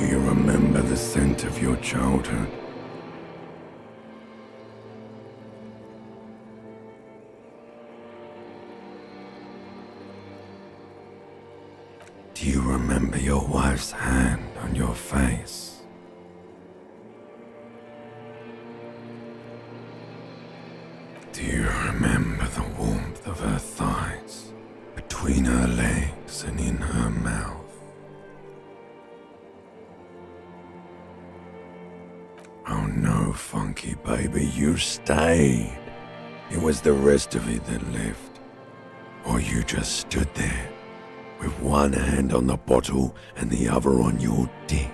you remember the scent of your childhood? Do you remember your wife's hand on your face? Do you remember the warmth of her thighs, between her legs and in her mouth? Oh no, funky baby, you stayed. It was the rest of it that left. Or you just stood there, with one hand on the bottle and the other on your dick,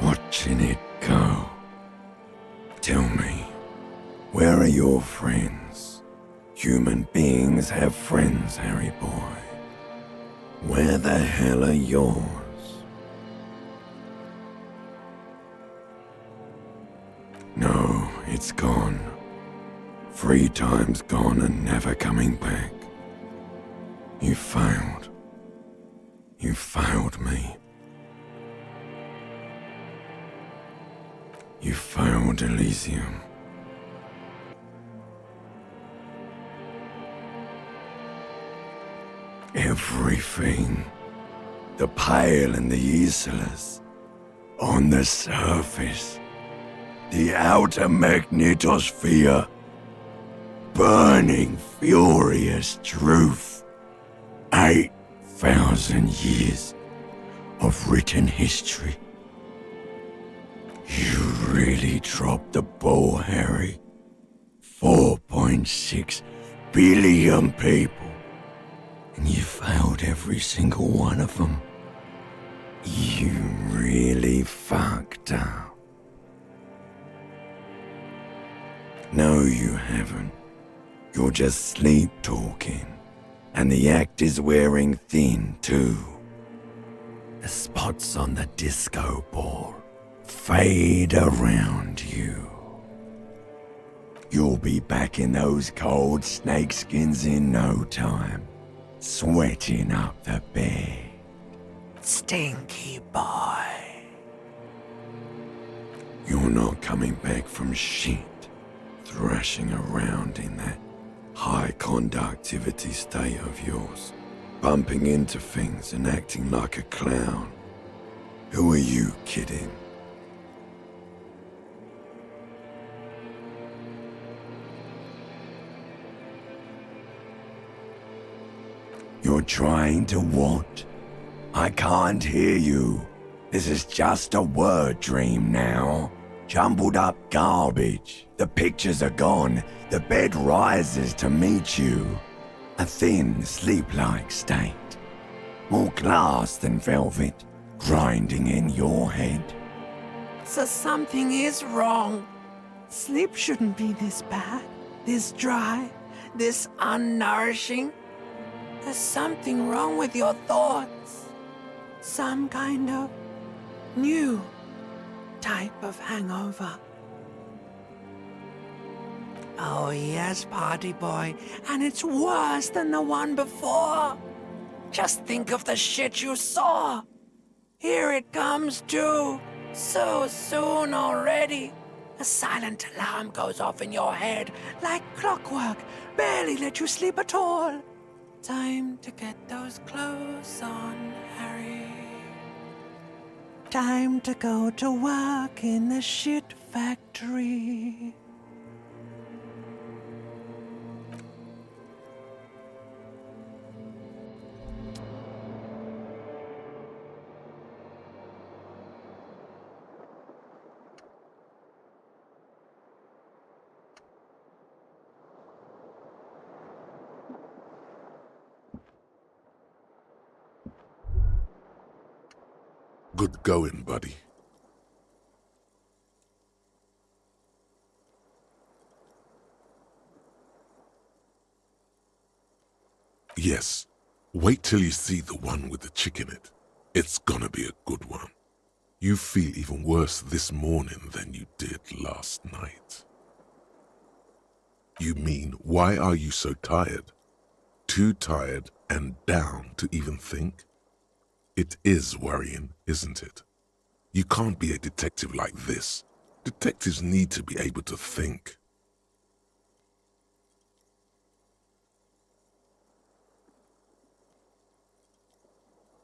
watching it go. Tell me, where are your friends? Human beings have friends, Harry boy. Where the hell are yours? No, it's gone. 3 times gone and never coming back. You failed. You failed me. You failed Elysium. Everything. The Pale and the Islas. On the surface. The outer magnetosphere. Burning, furious truth. 8,000 years of written history. You really dropped the ball, Harry. 4.6 billion people. And you failed every single one of them. You really fucked up. No, you haven't. You're just sleep talking. And the act is wearing thin, too. The spots on the disco ball fade around you. You'll be back in those cold snakeskins in no time, sweating up the bed. Stinky boy. You're not coming back from shit, thrashing around in that high conductivity state of yours, bumping into things and acting like a clown. Who are you kidding? You're trying to what? I can't hear you. This is just a word dream now. Jumbled up garbage. The pictures are gone. The bed rises to meet you. A thin, sleep-like state. More glass than velvet, grinding in your head. So something is wrong. Sleep shouldn't be this bad, this dry, this unnourishing. There's something wrong with your thoughts. Some kind of new type of hangover. Oh yes, party boy, and it's worse than the one before. Just think of the shit you saw. Here it comes too, so soon already. A silent alarm goes off in your head like clockwork, barely let you sleep at all. Time to get those clothes on, Harry. Time to go to work in the shit factory. Good going, buddy. Yes, wait till you see the one with the chick in it. It's gonna be a good one. You feel even worse this morning than you did last night. You mean, why are you so tired? Too tired and down to even think? It is worrying, isn't it? You can't be a detective like this. Detectives need to be able to think.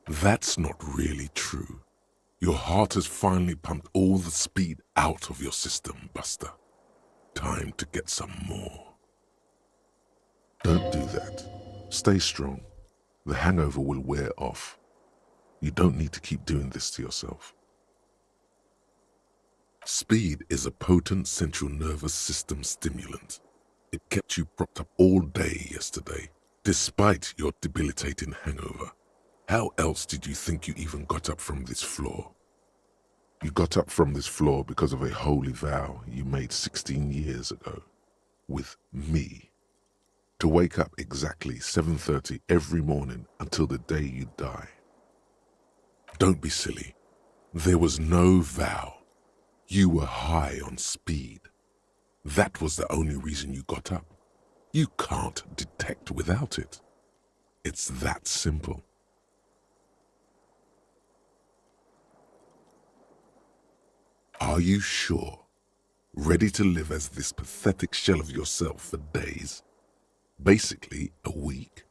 That's not really true. Your heart has finally pumped all the speed out of your system, Buster. Time to get some more. Don't do that. Stay strong. The hangover will wear off. You don't need to keep doing this to yourself. Speed is a potent central nervous system stimulant. It kept you propped up all day yesterday, despite your debilitating hangover. How else did you think you even got up from this floor? You got up from this floor because of a holy vow you made 16 years ago, with me. To wake up exactly 7:30 every morning until the day you die. Don't be silly. There was no vow. You were high on speed. That was the only reason you got up. You can't detect without it. It's that simple. Are you sure? Ready to live as this pathetic shell of yourself for days? Basically, a week.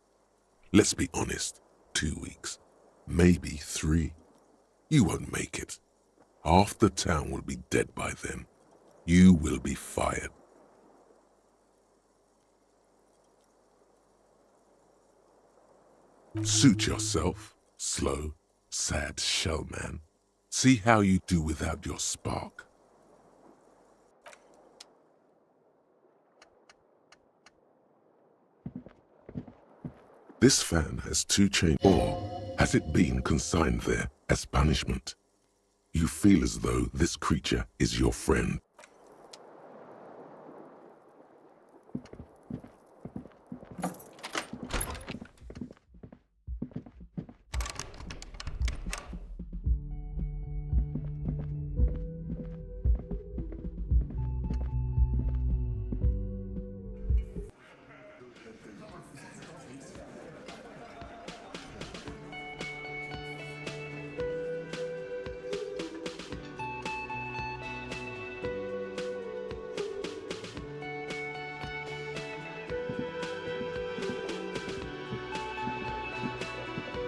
Let's be honest, 2 weeks. Maybe 3. You won't make it. Half the town will be dead by then. You will be fired. Suit yourself, slow, sad shell man. See how you do without your spark. This fan has 2 chains, or has it been consigned there as punishment? You feel as though this creature is your friend.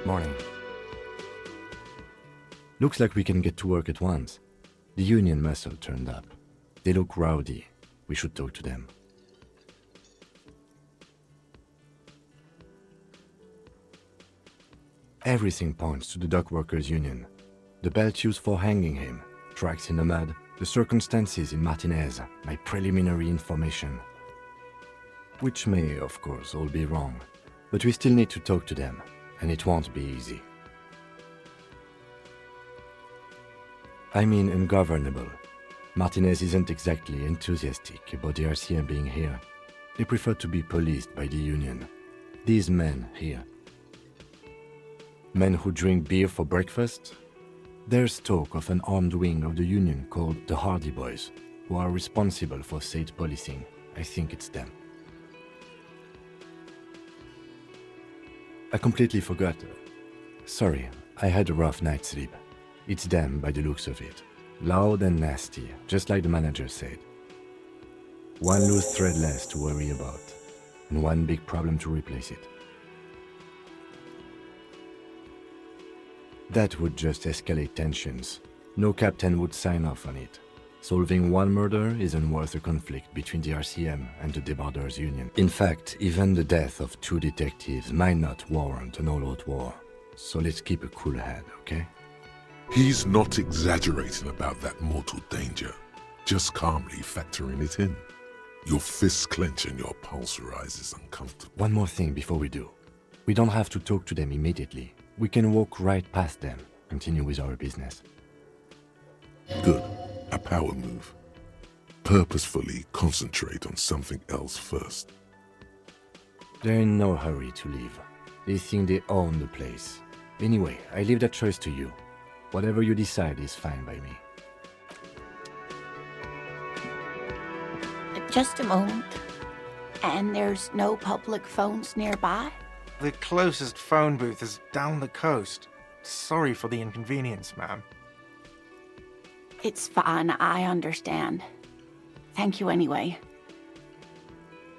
Morning. Looks like we can get to work at once. The union muscle turned up. They look rowdy. We should talk to them. Everything points to the dock workers' union. The belt used for hanging him, tracks in the mud, the circumstances in Martinez, my preliminary information. Which may, of course, all be wrong. But we still need to talk to them. And it won't be easy. I mean ungovernable. Martinez isn't exactly enthusiastic about the RCM being here. They prefer to be policed by the union. These men here. Men who drink beer for breakfast? There's talk of an armed wing of the union called the Hardy Boys, who are responsible for state policing. I think it's them. I completely forgot. Sorry, I had a rough night's sleep. It's them by the looks of it. Loud and nasty, just like the manager said. One loose thread less to worry about, and one big problem to replace it. That would just escalate tensions. No captain would sign off on it. Solving one murder isn't worth a conflict between the RCM and the Debarders Union. In fact, even the death of 2 detectives might not warrant an all-out war. So let's keep a cool head, okay? He's not exaggerating about that mortal danger, just calmly factoring it in. Your fists clench and your pulse rises uncomfortably. One more thing before we do. We don't have to talk to them immediately. We can walk right past them, continue with our business. Good. A power move. Purposefully concentrate on something else first. They're in no hurry to leave. They think they own the place. Anyway, I leave that choice to you. Whatever you decide is fine by me. Just a moment. And there's no public phones nearby? The closest phone booth is down the coast. Sorry for the inconvenience, ma'am. It's fine, I understand. Thank you anyway.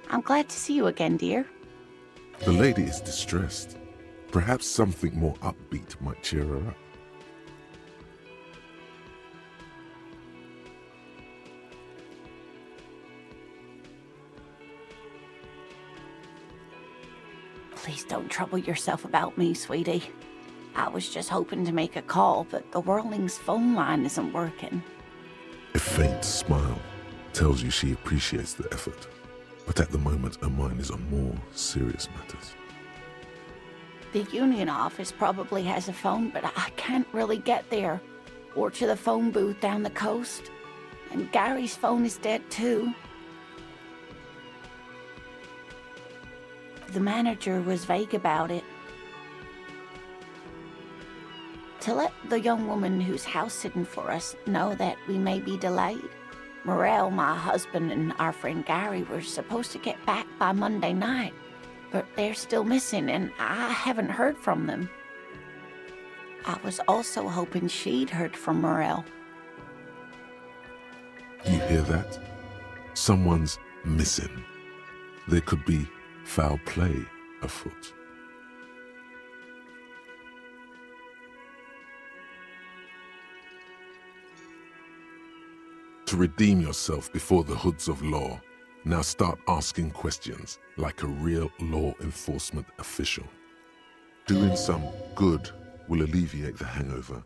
I'm glad to see you again, dear. The lady is distressed. Perhaps something more upbeat might cheer her up. Please don't trouble yourself about me, sweetie. I was just hoping to make a call, but the Whirling's phone line isn't working. A faint smile tells you she appreciates the effort, but at the moment her mind is on more serious matters. The union office probably has a phone, but I can't really get there, or to the phone booth down the coast. And Gary's phone is dead too. The manager was vague about it. To let the young woman who's house-sitting for us know that we may be delayed. Morel, my husband, and our friend Gary were supposed to get back by Monday night, but they're still missing, and I haven't heard from them. I was also hoping she'd heard from Morel. You hear that? Someone's missing. There could be foul play afoot. To redeem yourself before the hoods of law, now start asking questions like a real law enforcement official. Doing some good will alleviate the hangover.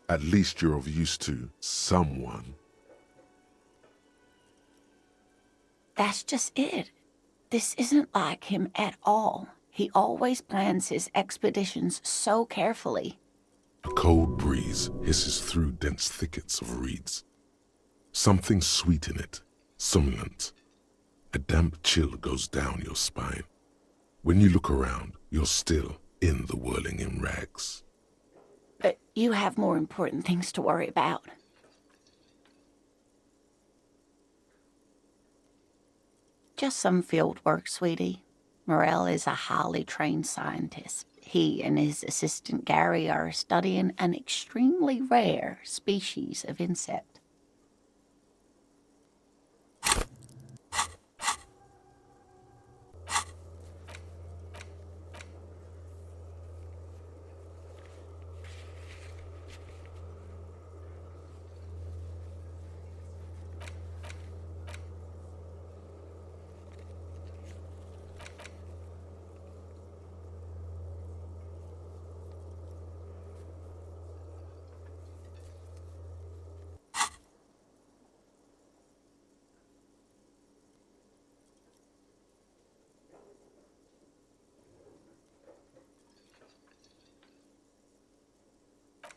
At least you're of use to someone. That's just it. This isn't like him at all. He always plans his expeditions so carefully. A cold breeze hisses through dense thickets of reeds. Something sweet in it, somnolent. A damp chill goes down your spine. When you look around, you're still in the whirling in rags. But you have more important things to worry about. Just some field work, sweetie. Morel is a highly trained scientist. He and his assistant Gary are studying an extremely rare species of insect.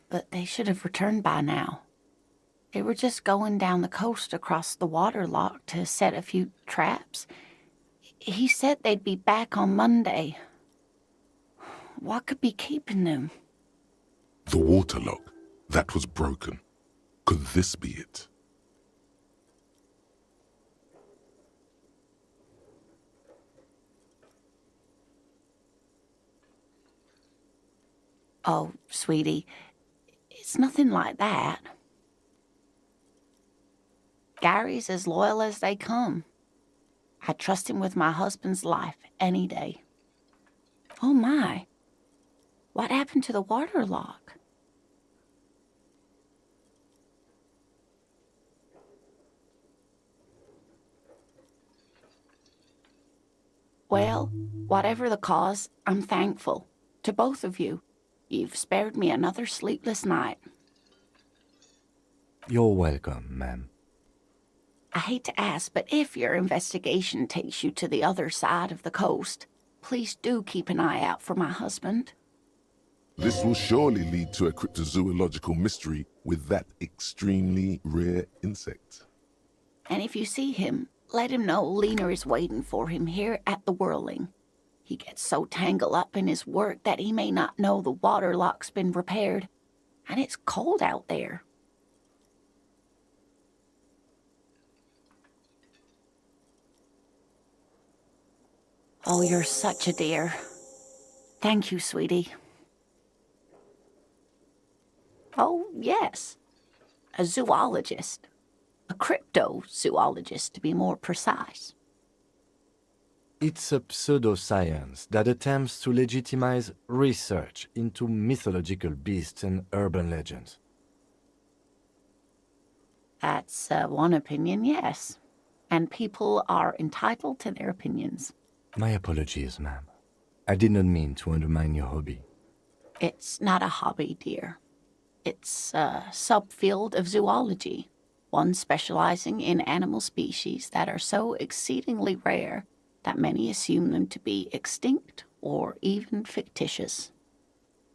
But they should have returned by now. They were just going down the coast across the water lock to set a few traps. He said they'd be back on Monday. What could be keeping them? The water lock, that was broken. Could this be it? Oh, sweetie, it's nothing like that. Gary's as loyal as they come. I trust him with my husband's life any day. Oh my, what happened to the water lock? Well, whatever the cause, I'm thankful. To both of you. You've spared me another sleepless night. You're welcome, ma'am. I hate to ask, but if your investigation takes you to the other side of the coast, please do keep an eye out for my husband. This will surely lead to a cryptozoological mystery with that extremely rare insect. And if you see him, let him know Lena is waiting for him here at the Whirling. He gets so tangled up in his work that he may not know the water lock's been repaired, and it's cold out there. Oh, you're such a dear. Thank you, sweetie. Oh, yes. a zoologist. A cryptozoologist, to be more precise. It's a pseudoscience that attempts to legitimize research into mythological beasts and urban legends. That's one opinion, yes. And people are entitled to their opinions. My apologies, ma'am. I did not mean to undermine your hobby. It's not a hobby, dear. It's a subfield of zoology, one specializing in animal species that are so exceedingly rare that many assume them to be extinct or even fictitious.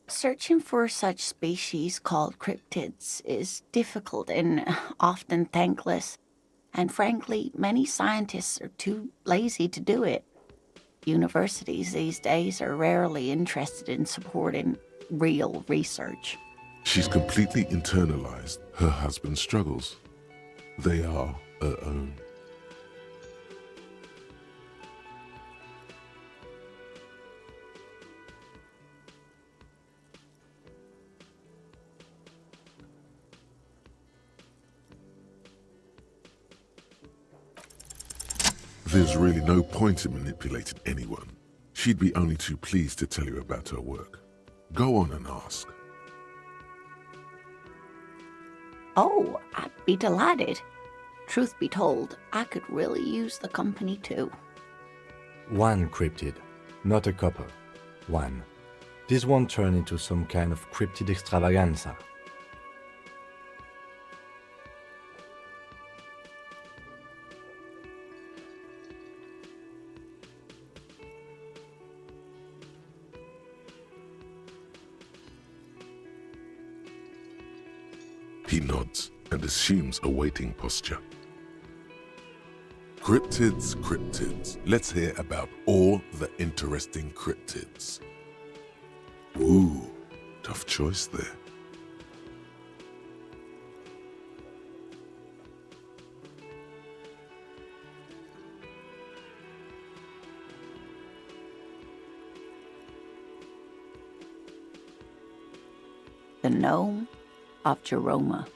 Searching for such species called cryptids is difficult and often thankless, and frankly, many scientists are too lazy to do it. Universities these days are rarely interested in supporting real research. She's completely internalized her husband's struggles. They are her own. There's really no point in manipulating anyone. She'd be only too pleased to tell you about her work. Go on and ask. Oh, I'd be delighted. Truth be told, I could really use the company too. One cryptid, not a couple. One. This won't turn into some kind of cryptid extravaganza. He nods and assumes a waiting posture. Cryptids, cryptids. Let's hear about all the interesting cryptids. Ooh, tough choice there. The gnome of Jeroma.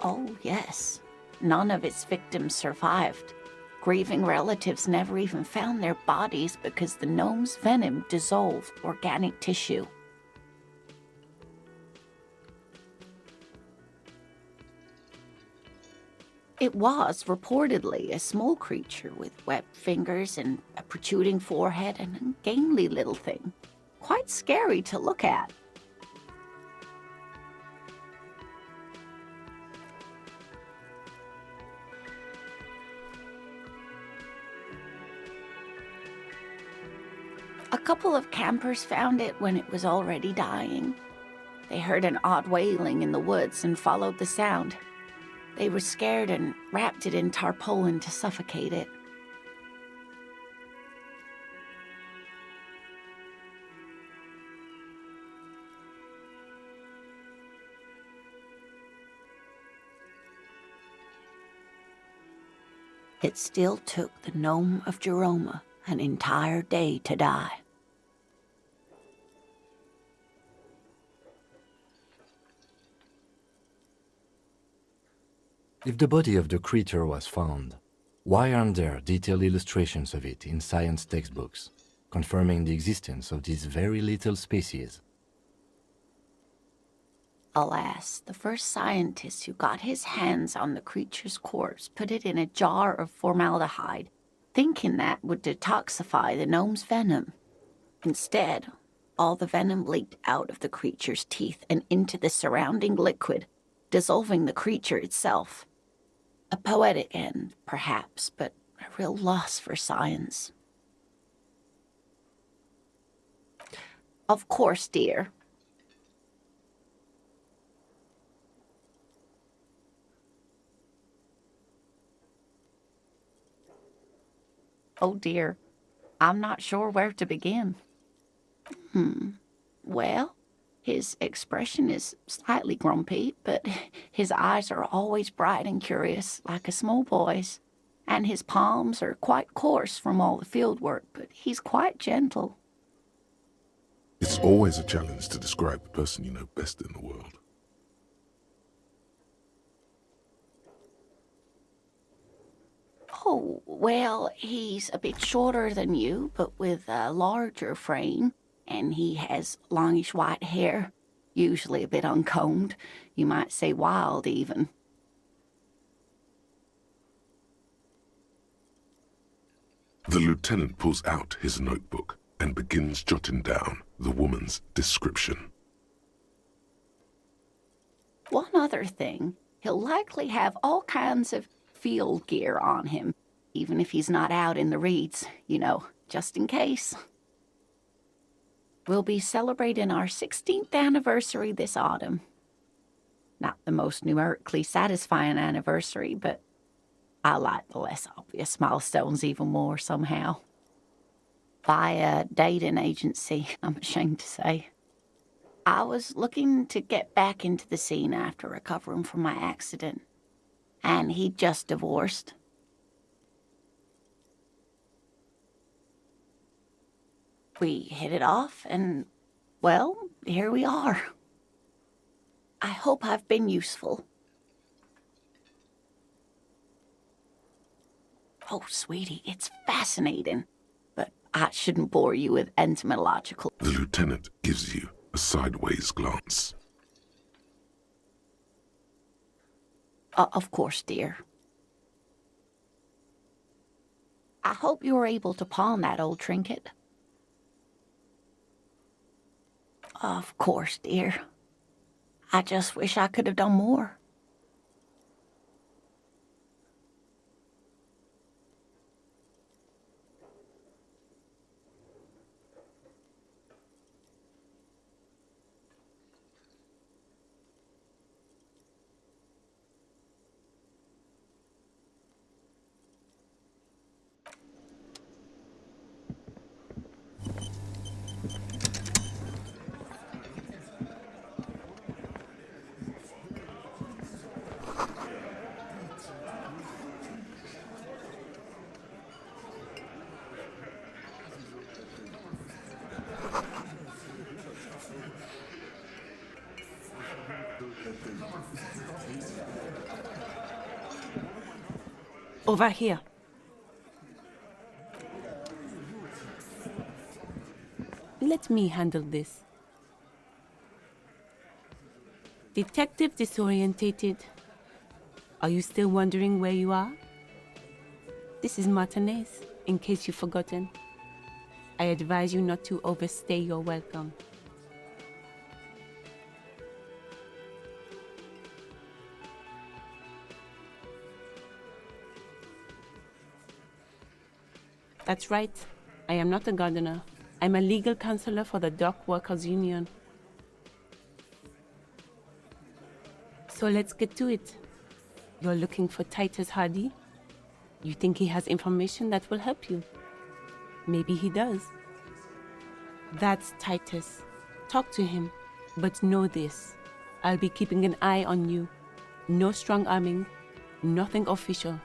Oh, yes. None of its victims survived. Grieving relatives never even found their bodies because the gnome's venom dissolved organic tissue. It was reportedly a small creature with webbed fingers and a protruding forehead and a gamely little thing. Quite scary to look at. A couple of campers found it when it was already dying. They heard an odd wailing in the woods and followed the sound. They were scared and wrapped it in tarpaulin to suffocate it. It still took the gnome of Jeroma an entire day to die. If the body of the creature was found, why aren't there detailed illustrations of it in science textbooks, confirming the existence of this very little species? Alas, the first scientist who got his hands on the creature's corpse put it in a jar of formaldehyde, thinking that would detoxify the gnome's venom. Instead, all the venom leaked out of the creature's teeth and into the surrounding liquid, dissolving the creature itself. A poetic end, perhaps, but a real loss for science. Of course, dear. Oh dear, I'm not sure where to begin. Well, his expression is slightly grumpy, but his eyes are always bright and curious, like a small boy's. and his palms are quite coarse from all the field work, but he's quite gentle. It's always a challenge to describe the person you know best in the world. Oh, well, he's a bit shorter than you, but with a larger frame, and he has longish white hair, usually a bit uncombed. You might say wild, even. The lieutenant pulls out his notebook and begins jotting down the woman's description. One other thing, he'll likely have all kinds of field gear on him, even if he's not out in the reeds, you know, just in case. We'll be celebrating our 16th anniversary this autumn. Not the most numerically satisfying anniversary, but I like the less obvious milestones even more somehow. By a dating agency, I'm ashamed to say. I was looking to get back into the scene after recovering from my accident, and he'd just divorced. We hit it off, and, well, here we are. I hope I've been useful. Oh, sweetie, it's fascinating, but I shouldn't bore you with entomological. The lieutenant gives you a sideways glance. Of course, dear. I hope you were able to pawn that old trinket. Of course, dear. I just wish I could have done more. Over here. Let me handle this. Detective disorientated. Are you still wondering where you are? This is Martinez, in case you've forgotten. I advise you not to overstay your welcome. That's right. I am not a gardener. I'm a legal counselor for the Dock Workers Union. So let's get to it. You're looking for Titus Hardy? You think he has information that will help you? Maybe he does. That's Titus. Talk to him. But know this. I'll be keeping an eye on you. No strong arming. Nothing official.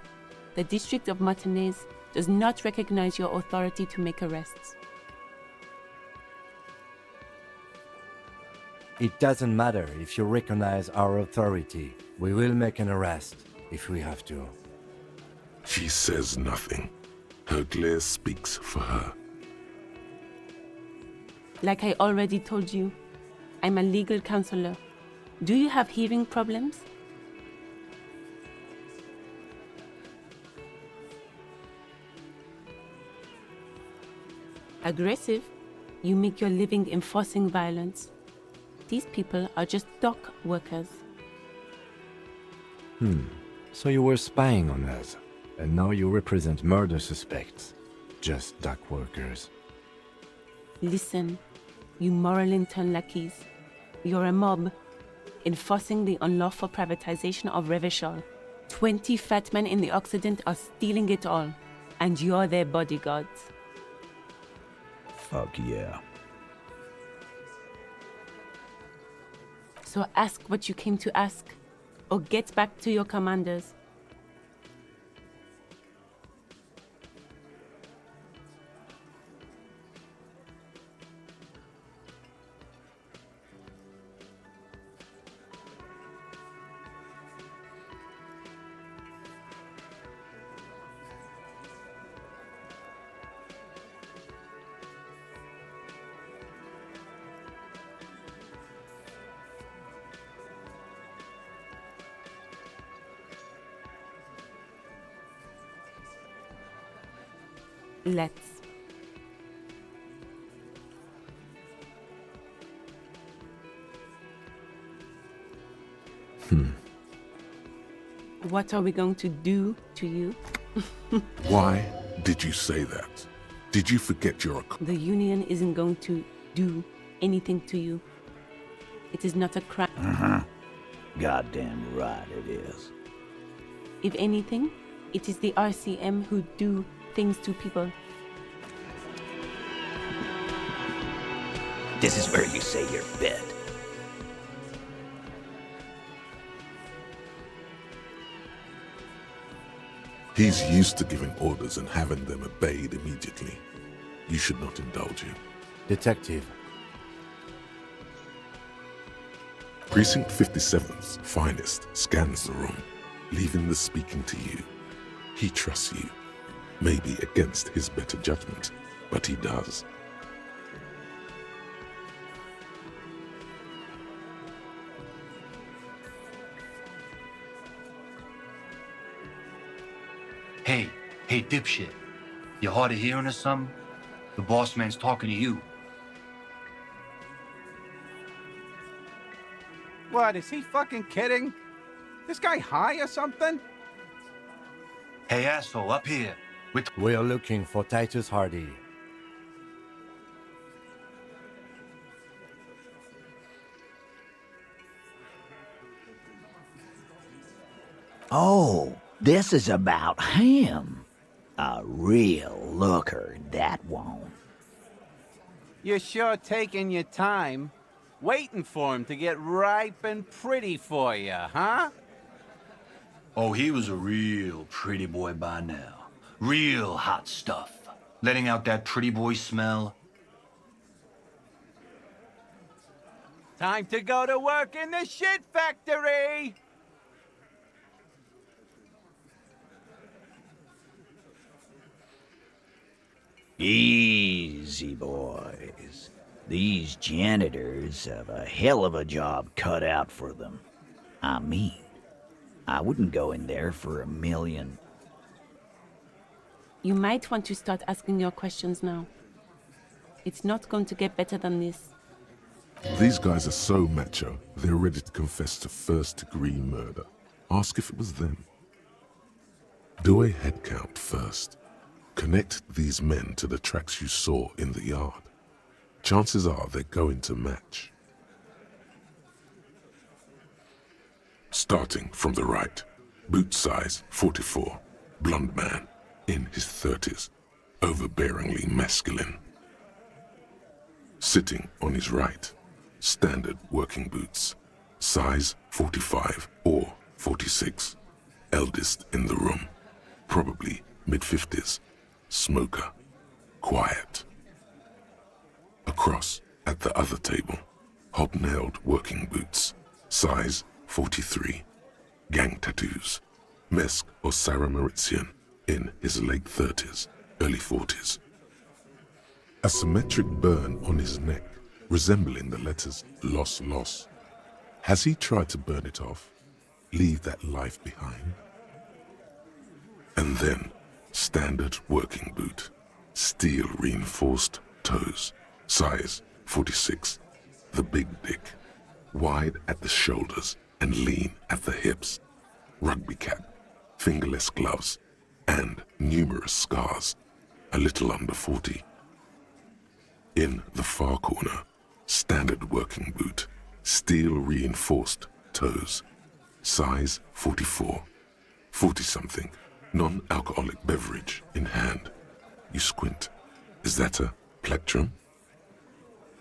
The District of Martinez does not recognize your authority to make arrests. It doesn't matter if you recognize our authority. We will make an arrest if we have to. She says nothing. Her glare speaks for her. Like I already told you, I'm a legal counselor. Do you have hearing problems? Aggressive? You make your living enforcing violence. These people are just dock workers. So you were spying on us, and now you represent murder suspects. Just dock workers. Listen, you moral intern lackeys. You're a mob, enforcing the unlawful privatization of Revachol. 20 fat men in the Occident are stealing it all, and you're their bodyguards. Fuck yeah. So ask what you came to ask, or get back to your commanders. Let's. What are we going to do to you? Why did you say that? Did you forget you're a... The Union isn't going to do anything to you. It is not a crime. Goddamn right it is. If anything, it is the RCM who do things to people. This is where you say your bit. He's used to giving orders and having them obeyed immediately. You should not indulge him. Detective, Precinct 57's finest scans the room, leaving the speaking to you. He trusts you, maybe against his better judgment, but he does. Hey, dipshit. You hard of hearing or something? The boss man's talking to you. What, is he fucking kidding? This guy high or something? Hey, asshole, up here. we're looking for Titus Hardy. Oh, this is about him. A real looker, that one. You're sure taking your time, waiting for him to get ripe and pretty for you, huh? Oh, he was a real pretty boy by now. Real hot stuff. Letting out that pretty boy smell. Time to go to work in the shit factory! Easy, boys. These janitors have a hell of a job cut out for them. I mean, I wouldn't go in there for $1 million. You might want to start asking your questions now. It's not going to get better than this. These guys are so macho, they're ready to confess to first-degree murder. Ask if it was them. Do a head count first. Connect these men to the tracks you saw in the yard. Chances are they're going to match. Starting from the right, boot size 44, blonde man, in his 30s, overbearingly masculine. Sitting on his right, standard working boots, size 45 or 46, eldest in the room, probably mid-50s, smoker, quiet. Across at the other table, hobnailed working boots, size 43, gang tattoos, Mesk or Sarah Mauritian, in his late 30s, early 40s. A symmetric burn on his neck, resembling the letters Loss Loss. Has he tried to burn it off? Leave that life behind? And then, standard working boot, steel reinforced toes, size 46, the big dick, wide at the shoulders and lean at the hips, rugby cap, fingerless gloves, and numerous scars, a little under 40. In the far corner, standard working boot, steel reinforced toes, size 44, 40-something, non-alcoholic beverage in hand. You squint. Is that a plectrum?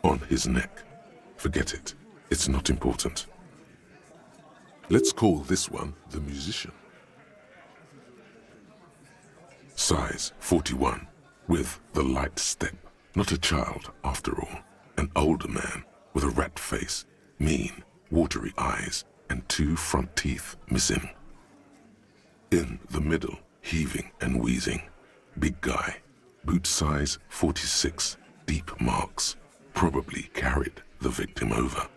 On his neck. Forget it. It's not important. Let's call this one the musician. Size 41, with the light step. Not a child, after all. An older man with a rat face, mean, watery eyes, and 2 front teeth missing. In the middle, heaving and wheezing. Big guy, boot size 46, deep marks. Probably carried the victim over.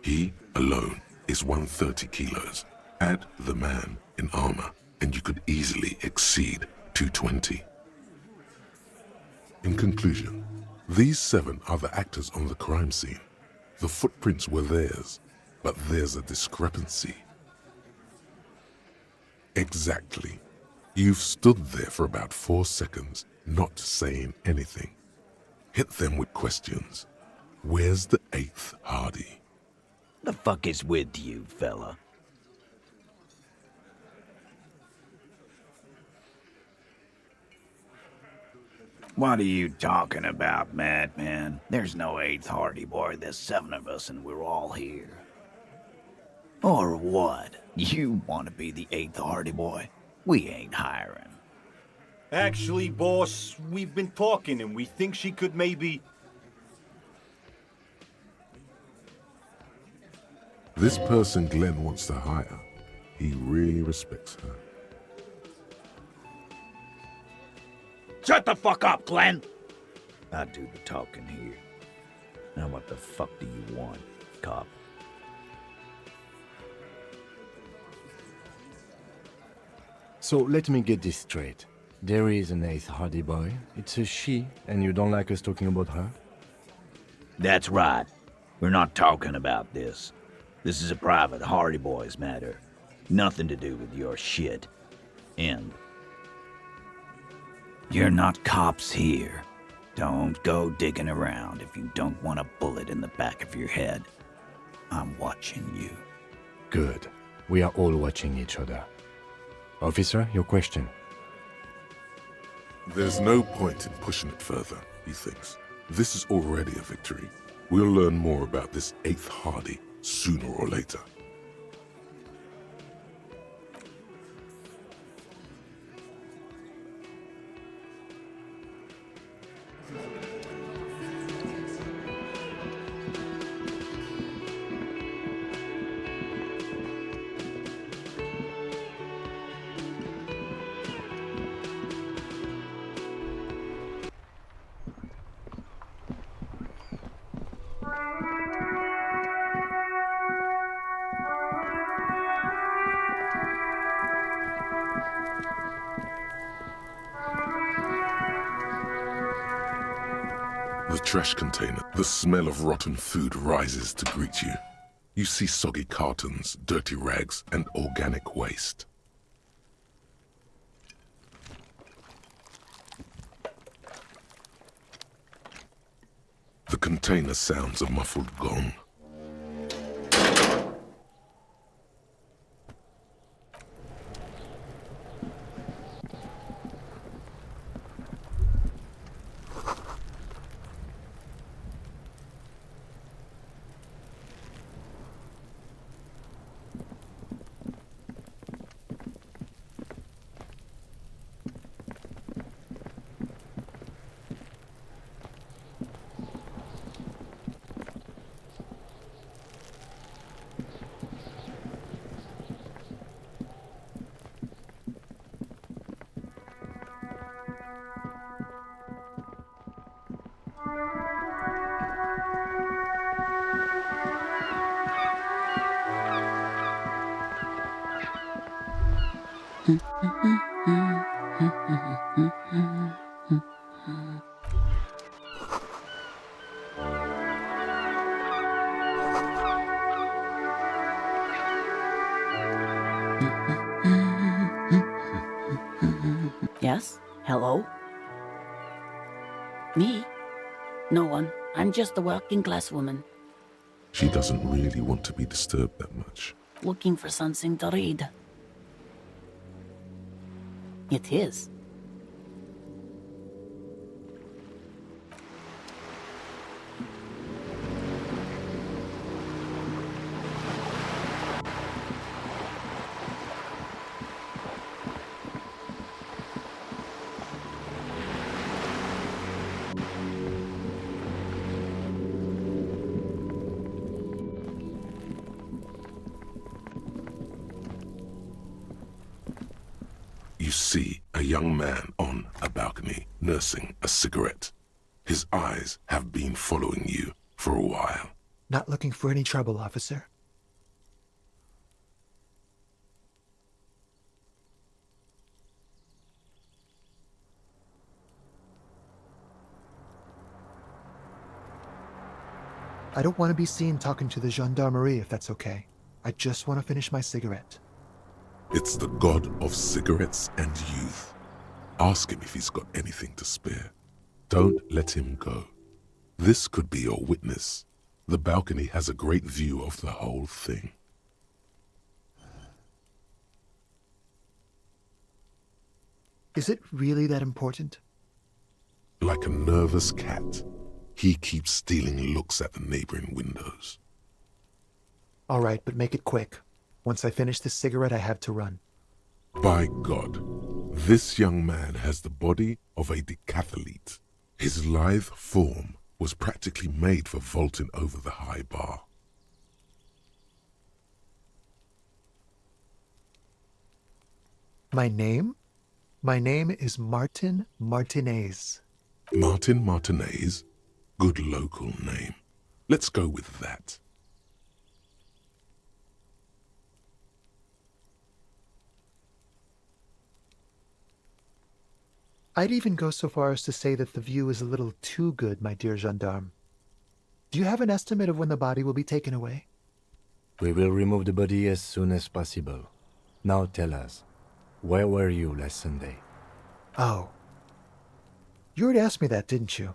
He, alone, is 130 kilos. Add the man in armor, and you could easily exceed 220. In conclusion, these 7 are the actors on the crime scene. The footprints were theirs, but there's a discrepancy. Exactly. You've stood there for about 4 seconds, not saying anything. Hit them with questions. Where's the 8th Hardy? The fuck is with you, fella? What are you talking about, madman? There's no 8th Hardy boy. There's 7 of us and we're all here. Or what? You want to be the 8th Hardy boy? We ain't hiring. Actually, boss, we've been talking and we think she could maybe... This person Glenn wants to hire, he really respects her. Shut the fuck up, Glenn! I do the talking here. Now what the fuck do you want, cop? So let me get this straight. There is an 8th Hardy boy. It's a she, and you don't like us talking about her? That's right. We're not talking about this. This is a private Hardy Boys matter. Nothing to do with your shit. End. You're not cops here. Don't go digging around if you don't want a bullet in the back of your head. I'm watching you. Good. We are all watching each other. Officer, your question. There's no point in pushing it further, he thinks. This is already a victory. We'll learn more about this 8th Hardy sooner or later. The trash container, the smell of rotten food rises to greet you. You see soggy cartons, dirty rags, and organic waste. The container sounds a muffled gong. Yes? Hello? Me? No one. I'm just a working class woman. She doesn't really want to be disturbed that much. Looking for something to read. It is. You see a young man on a balcony nursing a cigarette. His eyes have been following you for a while. Not looking for any trouble, officer. I don't want to be seen talking to the gendarmerie if that's okay. I just want to finish my cigarette. It's the god of cigarettes and youth. Ask him if he's got anything to spare. Don't let him go. This could be your witness. The balcony has a great view of the whole thing. Is it really that important? Like a nervous cat, he keeps stealing looks at the neighboring windows. All right, but make it quick. Once I finish this cigarette, I have to run. By God, this young man has the body of a decathlete. His lithe form was practically made for vaulting over the high bar. My name? My name is Martin Martinez. Martin Martinez? Good local name. Let's go with that. I'd even go so far as to say that the view is a little too good, my dear gendarme. Do you have an estimate of when the body will be taken away? We will remove the body as soon as possible. Now tell us, where were you last Sunday? Oh. You already asked me that, didn't you?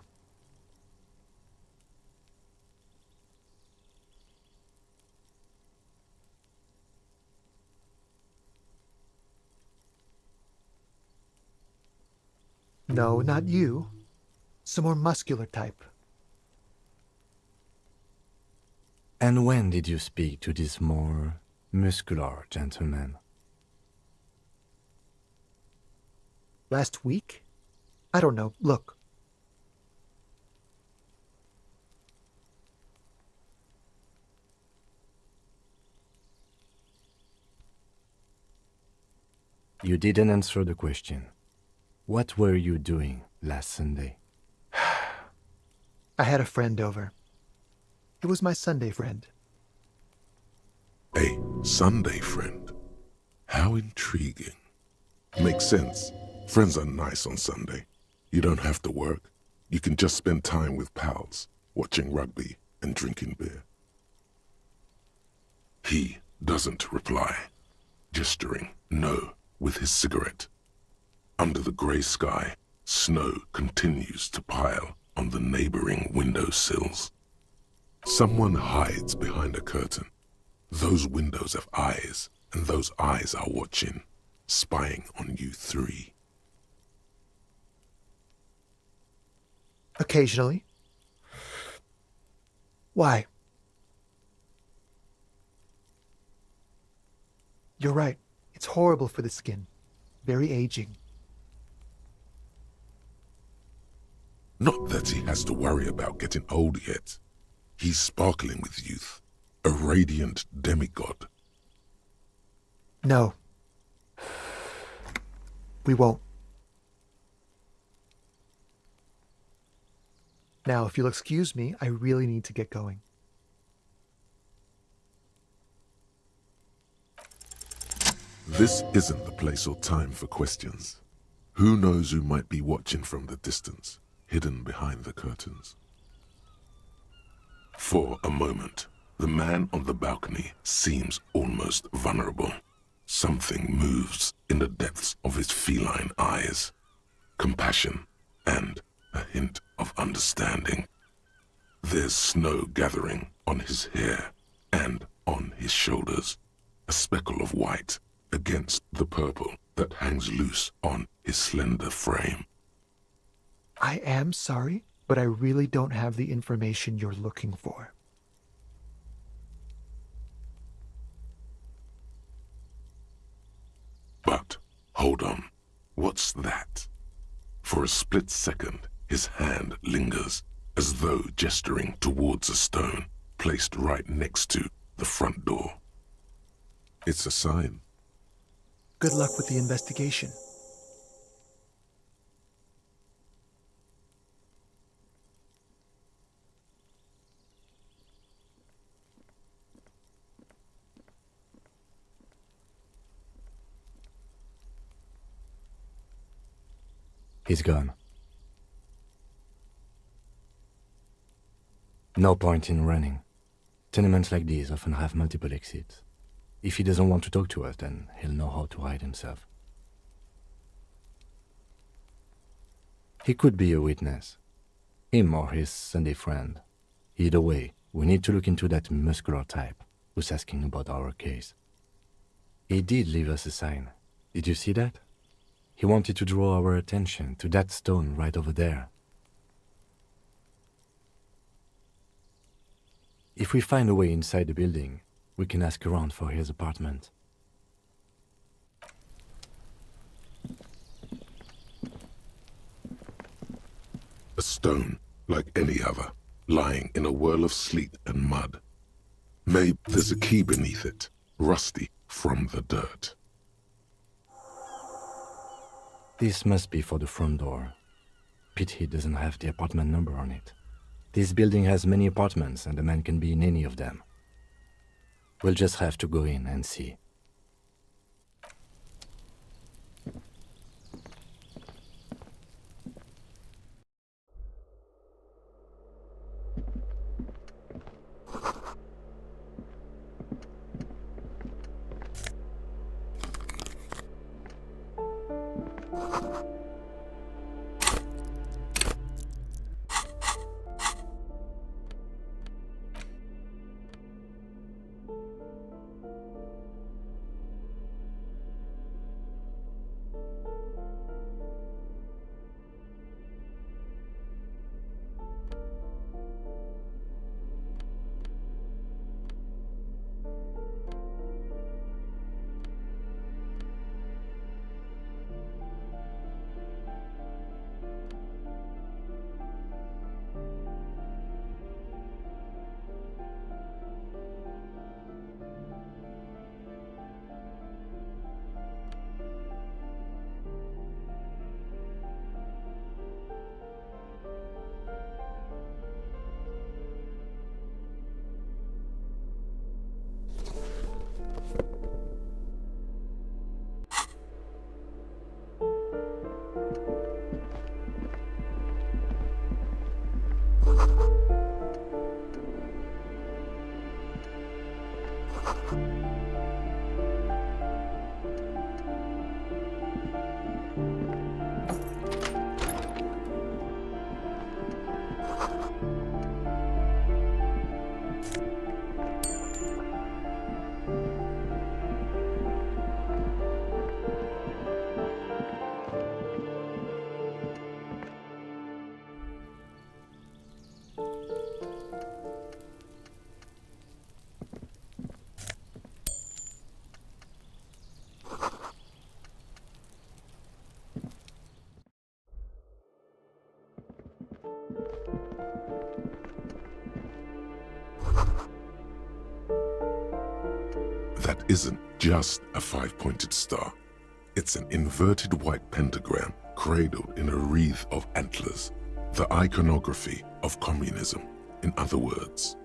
No, not you. Some more muscular type. And when did you speak to this more muscular gentleman? Last week? I don't know. Look. You didn't answer the question. What were you doing last Sunday? I had a friend over. It was my Sunday friend. A Sunday friend? How intriguing. Makes sense. Friends are nice on Sunday. You don't have to work. You can just spend time with pals, watching rugby and drinking beer. He doesn't reply, gesturing no with his cigarette. Under the grey sky, snow continues to pile on the neighboring windowsills. Someone hides behind a curtain. Those windows have eyes, and those eyes are watching, spying on you three. Occasionally. Why? You're right. It's horrible for the skin. Very aging. Not that he has to worry about getting old yet. He's sparkling with youth, a radiant demigod. No. We won't. Now, if you'll excuse me, I really need to get going. This isn't the place or time for questions. Who knows who might be watching from the distance, hidden behind the curtains? For a moment, the man on the balcony seems almost vulnerable. Something moves in the depths of his feline eyes. Compassion and a hint of understanding. There's snow gathering on his hair and on his shoulders. A speckle of white against the purple that hangs loose on his slender frame. I am sorry, but I really don't have the information you're looking for. But, hold on, what's that? For a split second, his hand lingers, as though gesturing towards a stone placed right next to the front door. It's a sign. Good luck with the investigation. He's gone. No point in running. Tenements like these often have multiple exits. If he doesn't want to talk to us, then he'll know how to hide himself. He could be a witness. Him or his Sunday friend. Either way, we need to look into that muscular type who's asking about our case. He did leave us a sign. Did you see that? He wanted to draw our attention to that stone right over there. If we find a way inside the building, we can ask around for his apartment. A stone, like any other, lying in a whirl of sleet and mud. Maybe there's a key beneath it, rusty from the dirt. This must be for the front door. Pity it doesn't have the apartment number on it. This building has many apartments and the man can be in any of them. We'll just have to go in and see. That isn't just a five-pointed star. It's an inverted white pentagram cradled in a wreath of antlers, the iconography of communism, in other words.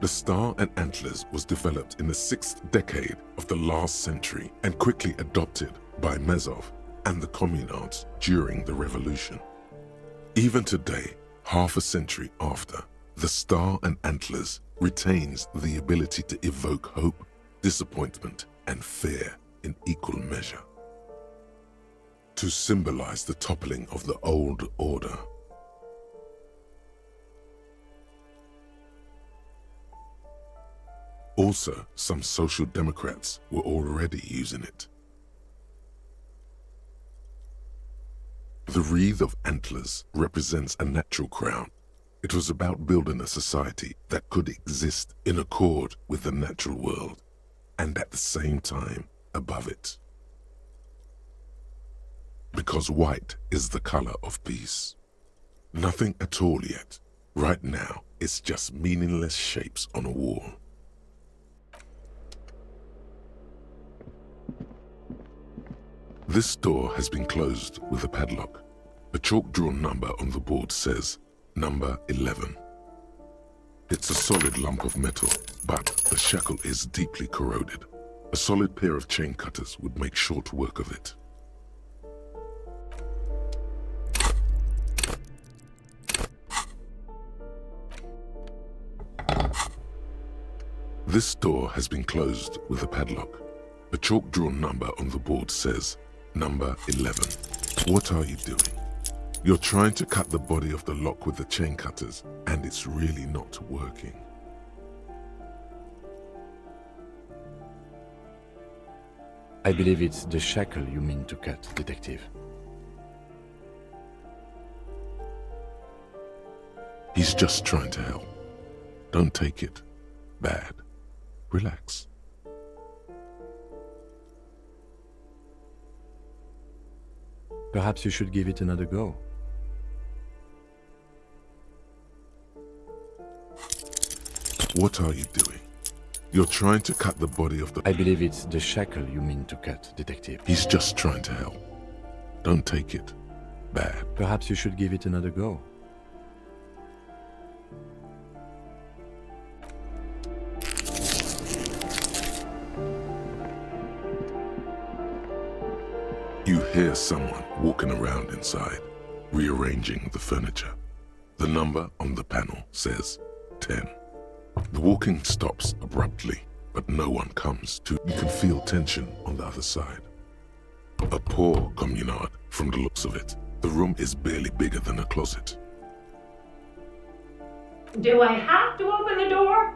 The star and antlers was developed in the 6th decade of the last century and quickly adopted by Mezov and the communards during the revolution. Even today, half a century after, the star and antlers retains the ability to evoke hope, disappointment, and fear in equal measure. To symbolize the toppling of the old order. Also, some social democrats were already using it. The wreath of antlers represents a natural crown. It was about building a society that could exist in accord with the natural world, and at the same time above it. Because white is the color of peace. Nothing at all yet. Right now, it's just meaningless shapes on a wall. This door has been closed with a padlock. A chalk-drawn number on the board says, Number 11. It's a solid lump of metal, but the shackle is deeply corroded. A solid pair of chain cutters would make short work of it. This door has been closed with a padlock. A chalk-drawn number on the board says, number 11. What are you doing? You're trying to cut the body of the lock with the chain cutters, and it's really not working. I believe it's the shackle you mean to cut, Detective. He's just trying to help. Don't take it bad. Relax. Perhaps you should give it another go. What are you doing? You're trying to cut the body of the... I believe it's the shackle you mean to cut, Detective. He's just trying to help. Don't take it bad. Perhaps you should give it another go. You hear someone walking around inside, rearranging the furniture. The number on the panel says 10. The walking stops abruptly, but no one comes to. You can feel tension on the other side. A poor communard, from the looks of it. The room is barely bigger than a closet. Do I have to open the door?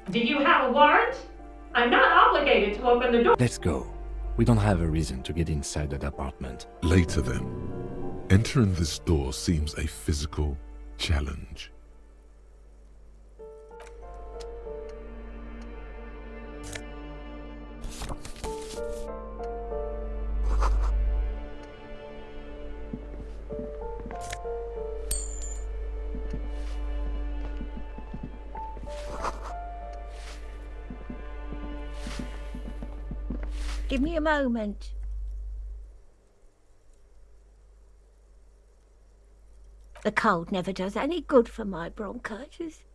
Do you have a warrant? I'm not obligated to open the door. Let's go. We don't have a reason to get inside that apartment. Later then, entering this door seems a physical challenge. Give me a moment. The cold never does any good for my bronchitis.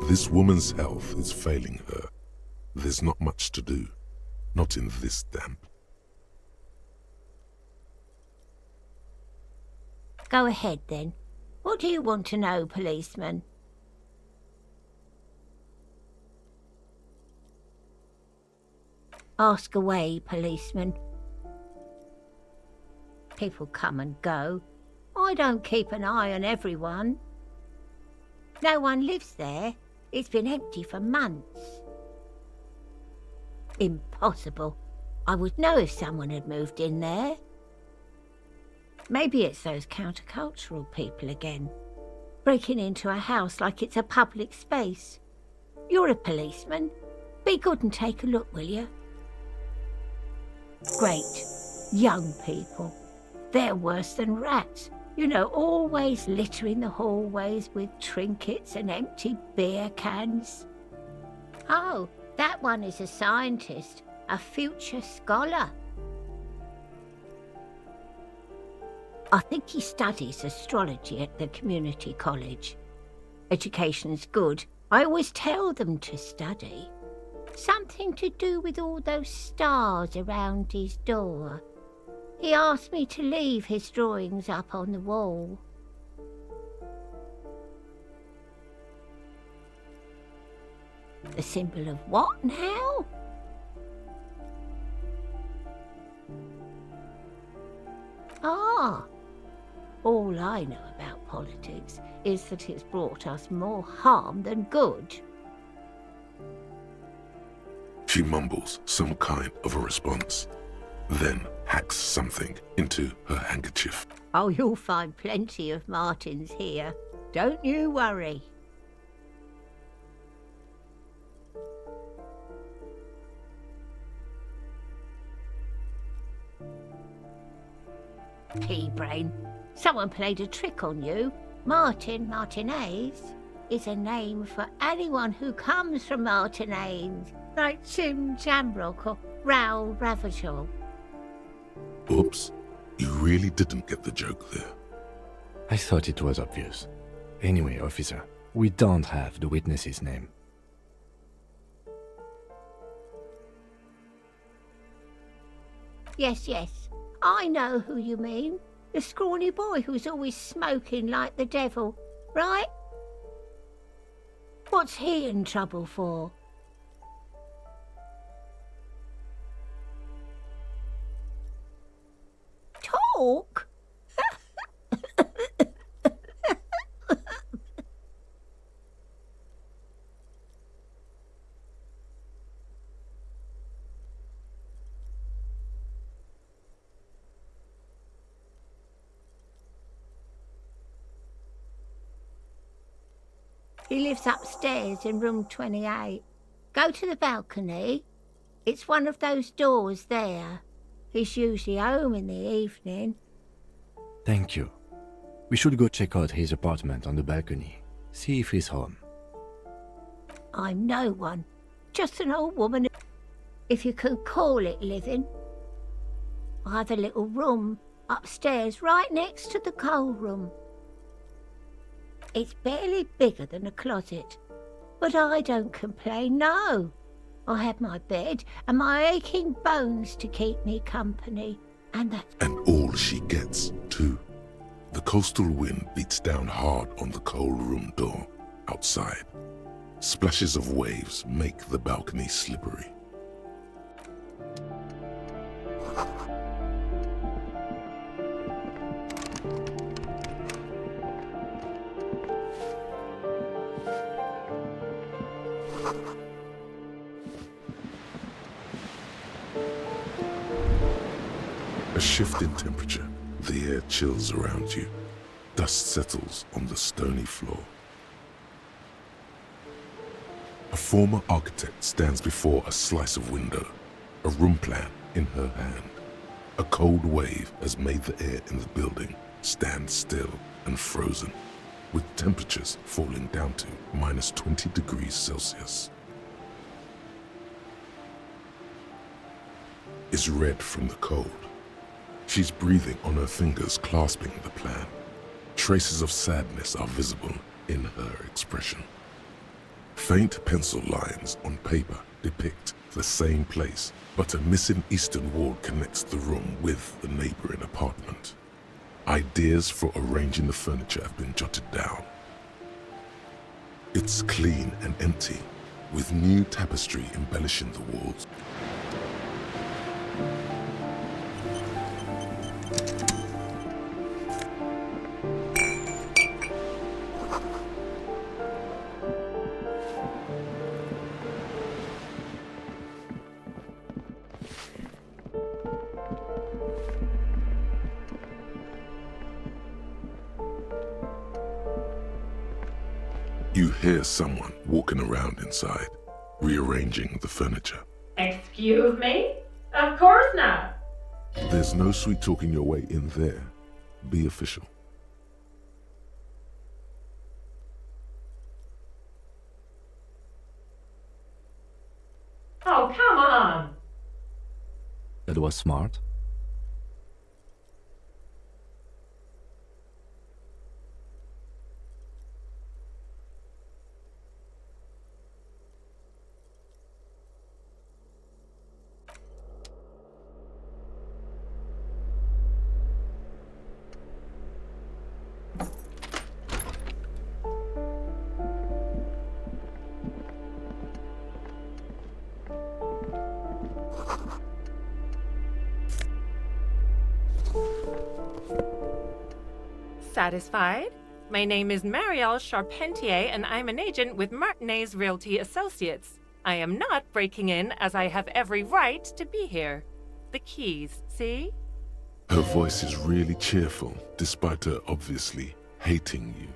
This woman's health is failing her. There's not much to do. Not in this damp. Go ahead then. What do you want to know, policeman? Ask away, policeman. People come and go. I don't keep an eye on everyone. No one lives there. It's been empty for months. Impossible. I would know if someone had moved in there. Maybe it's those countercultural people again, breaking into a house like it's a public space. You're a policeman. Be good and take a look, will you? Great. Young people. They're worse than rats. You know, always littering the hallways with trinkets and empty beer cans. Oh, that one is a scientist, a future scholar. I think he studies astrology at the community college. Education's good. I always tell them to study. Something to do with all those stars around his door. He asked me to leave his drawings up on the wall. The symbol of what now? Ah, all I know about politics is that it's brought us more harm than good. She mumbles some kind of a response, then hacks something into her handkerchief. Oh, you'll find plenty of Martins here. Don't you worry. Pea-brain, someone played a trick on you. Martinez is a name for anyone who comes from Martinez, like Tim Jamrock or Raoul Ravachol. Oops, you really didn't get the joke there. I thought it was obvious. Anyway, officer, we don't have the witness's name. Yes, I know who you mean. The scrawny boy who's always smoking like the devil, right? What's he in trouble for? Talk? He lives upstairs in room 28. Go to the balcony. It's one of those doors there. He's usually home in the evening. Thank you. We should go check out his apartment on the balcony. See if he's home. I'm no one. Just an old woman, if you can call it living. I have a little room upstairs right next to the coal room. It's barely bigger than a closet, but I don't complain, no. I have my bed and my aching bones to keep me company, and that's... And all she gets, too. The coastal wind beats down hard on the coal room door outside. Splashes of waves make the balcony slippery. A shift in temperature, the air chills around you. Dust settles on the stony floor. A former architect stands before a slice of window, a room plan in her hand. A cold wave has made the air in the building stand still and frozen, with temperatures falling down to minus 20 degrees Celsius. Is red from the cold. She's breathing on her fingers, clasping the plan. Traces of sadness are visible in her expression. Faint pencil lines on paper depict the same place, but a missing eastern wall connects the room with the neighboring apartment. Ideas for arranging the furniture have been jotted down. It's clean and empty, with new tapestry embellishing the walls. You hear someone walking around inside, rearranging the furniture. Excuse me? Of course not. There's no sweet talking your way in there. Be official. Oh, come on. That was smart. Satisfied? My name is Marielle Charpentier, and I'm an agent with Martinez Realty Associates. I am not breaking in, as I have every right to be here. The keys, see? Her voice is really cheerful, despite her obviously hating you.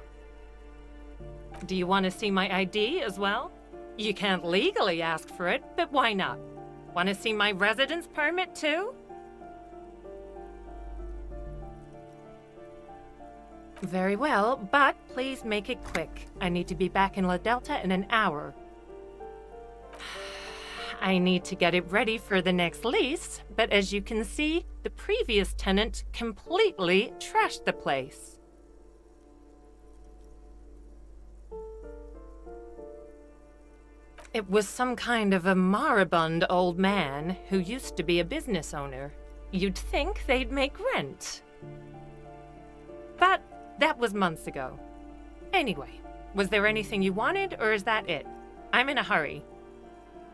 Do you want to see my ID as well? You can't legally ask for it, but why not? Want to see my residence permit too? Very well, but please make it quick. I need to be back in La Delta in an hour. I need to get it ready for the next lease, but as you can see, the previous tenant completely trashed the place. It was some kind of a moribund old man who used to be a business owner. You'd think they'd make rent. But that was months ago. Anyway, was there anything you wanted, or is that it? I'm in a hurry.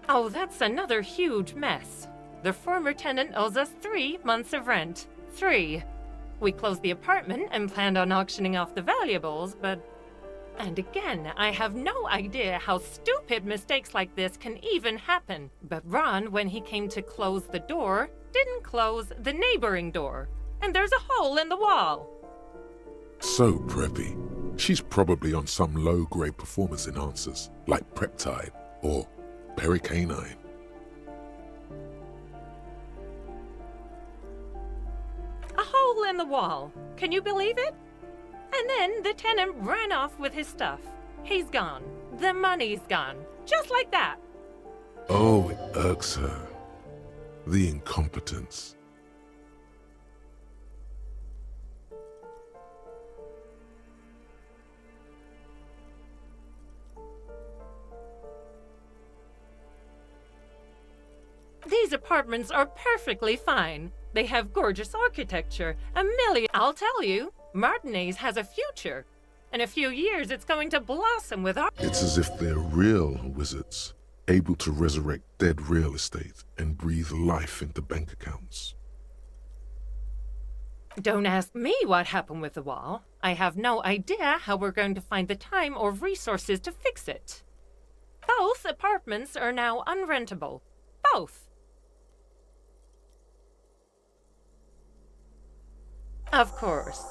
Oh, that's another huge mess. The former tenant owes us 3 months of rent. 3. We closed the apartment and planned on auctioning off the valuables, but... And again, I have no idea how stupid mistakes like this can even happen. But Ron, when he came to close the door, didn't close the neighboring door. And there's a hole in the wall. So preppy. She's probably on some low-grade performance enhancers, like Preptide or Pericanine. A hole in the wall. Can you believe it? And then the tenant ran off with his stuff. He's gone. The money's gone. Just like that. Oh, it irks her. The incompetence. These apartments are perfectly fine. They have gorgeous architecture, a million... I'll tell you, Martinez has a future. In a few years, it's going to blossom with art. It's as if they're real wizards, able to resurrect dead real estate and breathe life into bank accounts. Don't ask me what happened with the wall. I have no idea how we're going to find the time or resources to fix it. Both apartments are now unrentable. Both. Of course.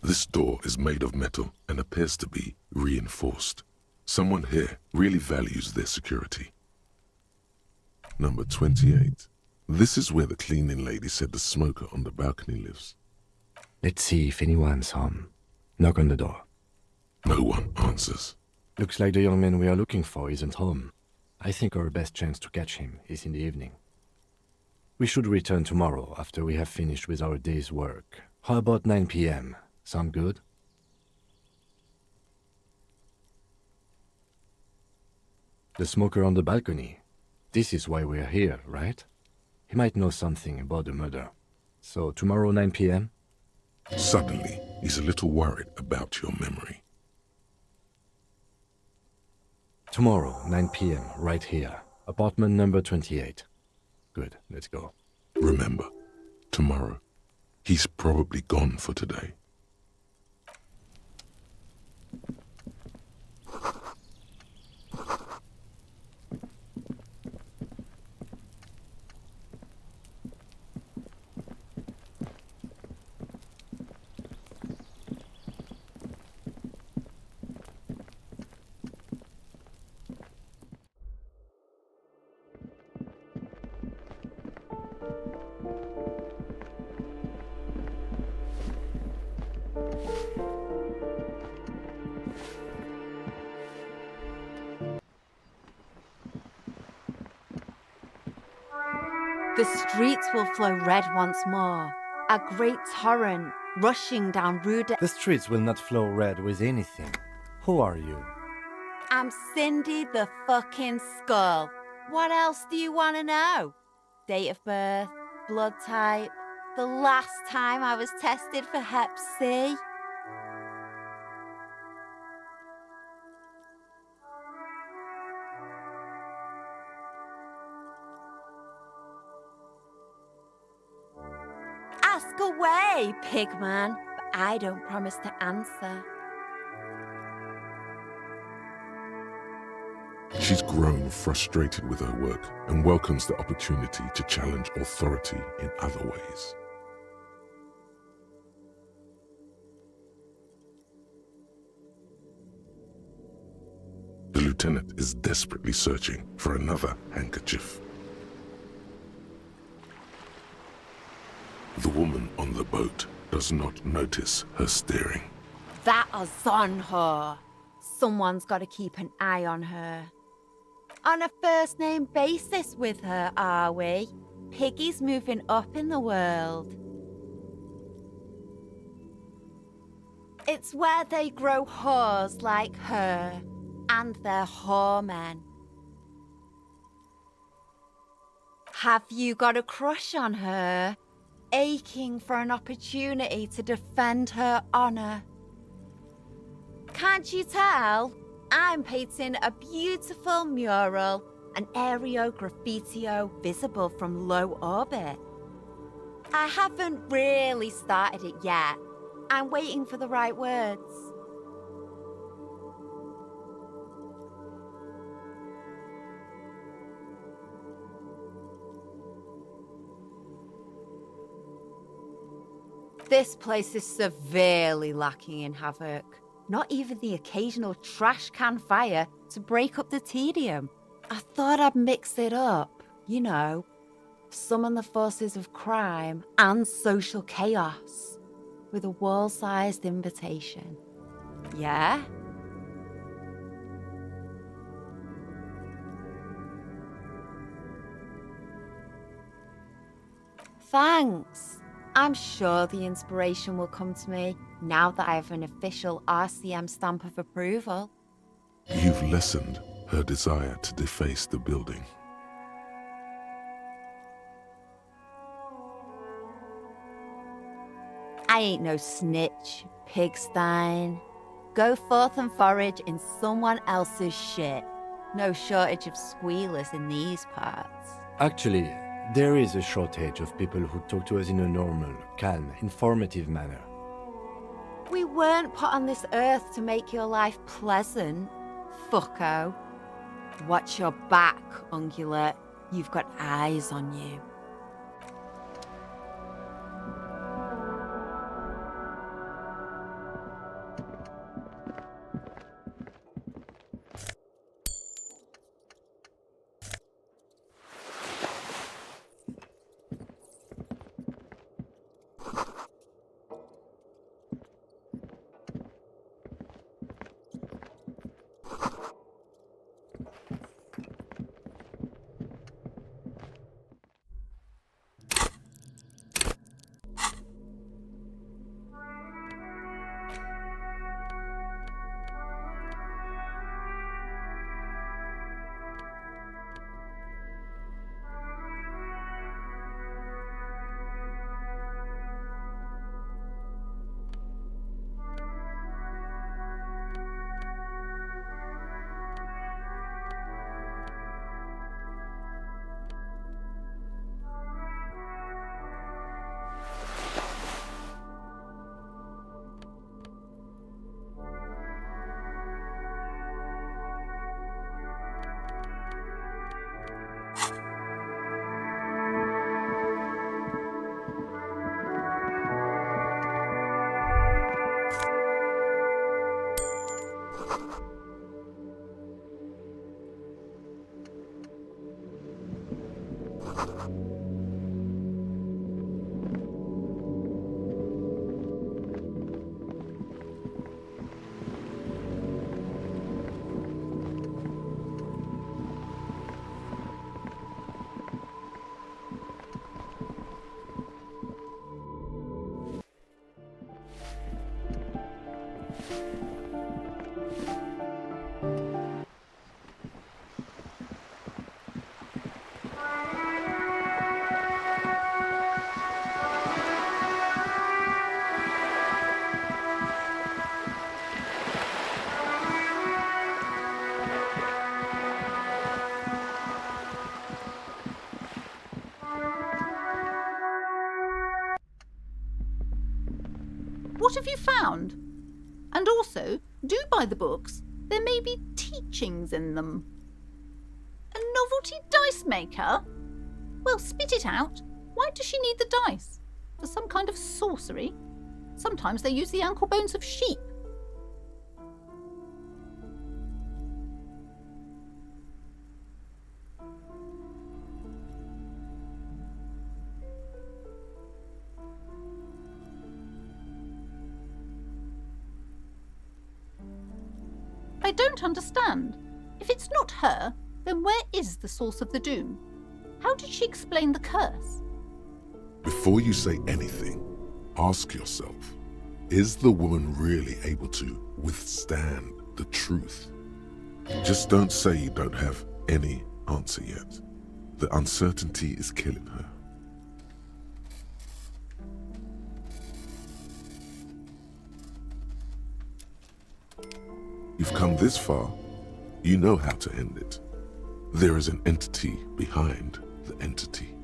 This door is made of metal and appears to be reinforced. Someone here really values their security. Number 28. This is where the cleaning lady said the smoker on the balcony lives. Let's see if anyone's home. Knock on the door. No one answers. Looks like the young man we are looking for isn't home. I think our best chance to catch him is in the evening. We should return tomorrow after we have finished with our day's work. How about 9 p.m.? Sound good? The smoker on the balcony. This is why we're here, right? He might know something about the murder. So tomorrow 9 p.m.? Suddenly, he's a little worried about your memory. Tomorrow, 9 p.m., right here. Apartment number 28. Good, let's go. Remember, tomorrow, he's probably gone for today. The streets will flow red once more, a great torrent rushing down Rue de... The streets will not flow red with anything. Who are you? I'm Cindy the fucking Skull. What else do you want to know? Date of birth, blood type, the last time I was tested for Hep C. Ask away, pigman, but I don't promise to answer. She's grown frustrated with her work and welcomes the opportunity to challenge authority in other ways. lieutenant is desperately searching for another handkerchief. The woman on the boat does not notice her staring. That is on her. Someone's got to keep an eye on her. On a first-name basis with her, are we? Piggy's moving up in the world. It's where they grow whores like her, and their whoremen. Have you got a crush on her? Aching for an opportunity to defend her honor? Can't you tell? I'm painting a beautiful mural, an aereo graffitio visible from low orbit. I haven't really started it yet. I'm waiting for the right words. This place is severely lacking in havoc. Not even the occasional trash can fire to break up the tedium. I thought I'd mix it up, you know, summon the forces of crime and social chaos with a wall-sized invitation. Yeah? Thanks. I'm sure the inspiration will come to me now that I have an official RCM stamp of approval. You've lessened her desire to deface the building. I ain't no snitch, pigstein. Go forth and forage in someone else's shit. No shortage of squealers in these parts. Actually, there is a shortage of people who talk to us in a normal, calm, informative manner. We weren't put on this earth to make your life pleasant, fucko. Watch your back, ungulate. You've got eyes on you. What have you found? And also, do buy the books. There may be teachings in them. A novelty dice maker? Well, spit it out. Why does she need the dice? For some kind of sorcery? Sometimes they use the ankle bones of sheep. I don't understand. If it's not her, then where is the source of the doom? How did she explain the curse? Before you say anything, ask yourself, is the woman really able to withstand the truth? Just don't say you don't have any answer yet. The uncertainty is killing her. You've come this far, you know how to end it. There is an entity behind the entity.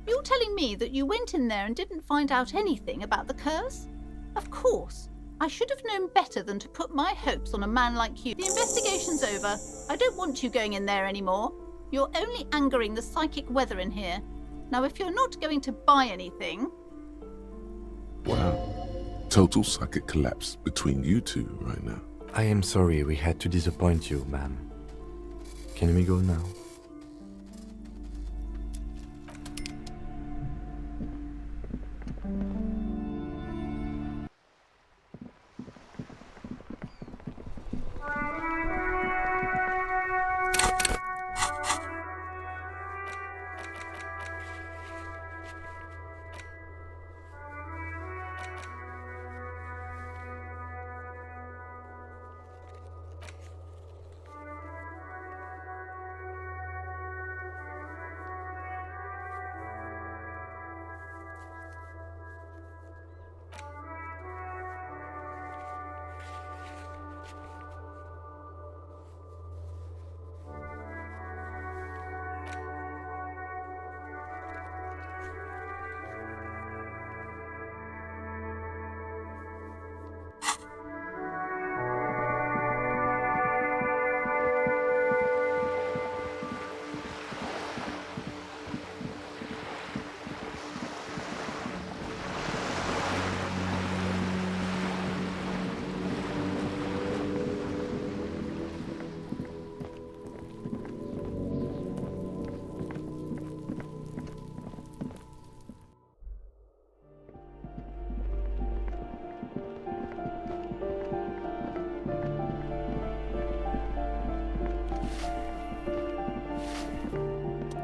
You're telling me that you went in there and didn't find out anything about the curse? Of course. I should have known better than to put my hopes on a man like you. The investigation's over. I don't want you going in there anymore. You're only angering the psychic weather in here. Now, if you're not going to buy anything... Wow. Total psychic collapse between you two right now. I am sorry we had to disappoint you, ma'am. Can we go now?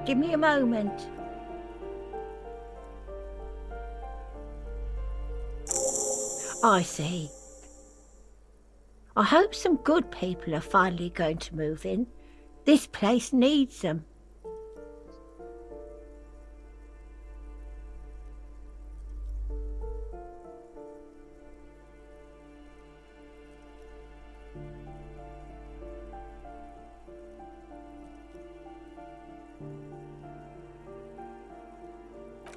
Give me a moment. I see. I hope some good people are finally going to move in. This place needs them.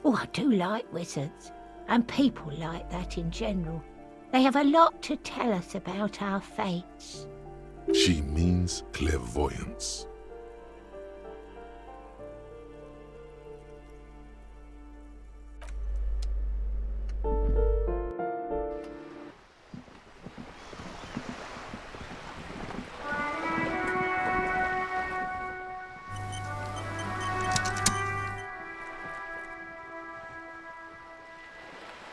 Oh, I do like wizards, and people like that in general. They have a lot to tell us about our fates. She means clairvoyance.